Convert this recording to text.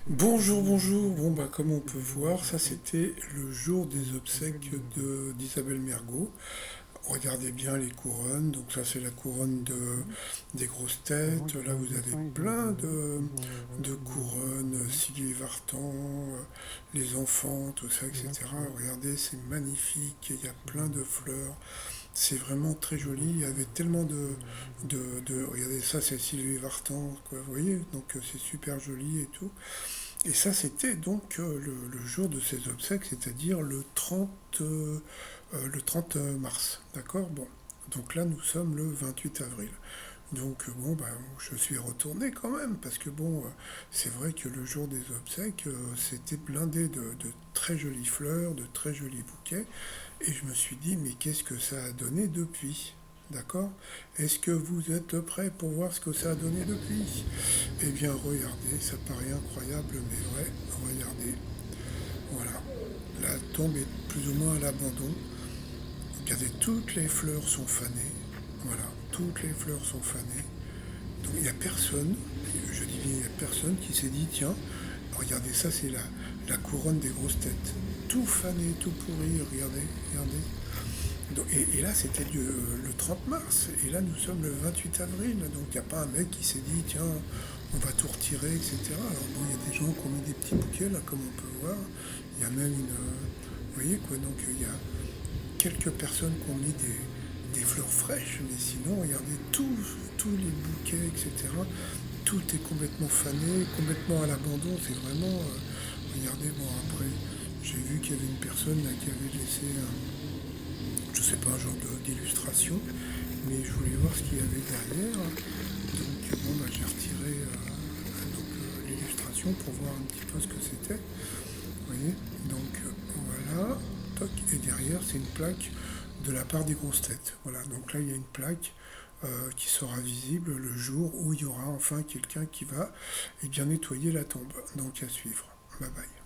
Bonjour, bonjour. Bon, bah, comme on peut voir, ça c'était le jour des obsèques d'Isabelle Mergo. Regardez bien les couronnes. Donc, ça c'est la couronne des grosses têtes. Là, vous avez plein de couronnes, Sylvie Vartan, les enfants, tout ça, etc. Regardez, c'est magnifique. Il y a plein de fleurs. C'est vraiment très joli. Il y avait tellement regardez, ça c'est Sylvie Vartan, quoi, vous voyez. Donc, c'est super joli et tout. Et ça, c'était donc le jour de ses obsèques, c'est-à-dire le 30 mars. D'accord. Bon. Donc là, nous sommes le 28 avril. Donc bon, ben, je suis retourné quand même, parce que bon, c'est vrai que le jour des obsèques, c'était blindé de très jolies fleurs, de très jolis bouquets, et je me suis dit, mais qu'est-ce que ça a donné depuis? D'accord. Est-ce que vous êtes prêts pour voir ce que ça a donné depuis? Eh bien, regardez, ça paraît incroyable, mais vrai, regardez. Voilà. La tombe est plus ou moins à l'abandon. Regardez, toutes les fleurs sont fanées. Voilà, toutes les fleurs sont fanées. Donc il n'y a personne, je dis bien il n'y a personne qui s'est dit, tiens, regardez, ça c'est la couronne des grosses têtes. Tout fané, tout pourri, regardez, regardez. Et là, c'était le 30 mars, et là, nous sommes le 28 avril, donc il n'y a pas un mec qui s'est dit, tiens, on va tout retirer, etc. Alors bon, il y a des gens qui ont mis des petits bouquets, là, comme on peut voir. Il y a même vous voyez quoi, donc il y a quelques personnes qui ont mis des fleurs fraîches, mais sinon, regardez, tous les bouquets, etc. Tout est complètement fané, complètement à l'abandon, c'est vraiment... regardez, bon, après, j'ai vu qu'il y avait une personne là qui avait laissé je sais pas, un genre d'illustration, mais je voulais voir ce qu'il y avait derrière. Donc bon, bah, j'ai retiré l'illustration pour voir un petit peu ce que c'était. Vous voyez. Donc voilà, toc, et derrière c'est une plaque de la part des grosses têtes. Voilà, donc là il y a une plaque qui sera visible le jour où il y aura enfin quelqu'un qui va bien nettoyer la tombe. Donc à suivre. Bye bye.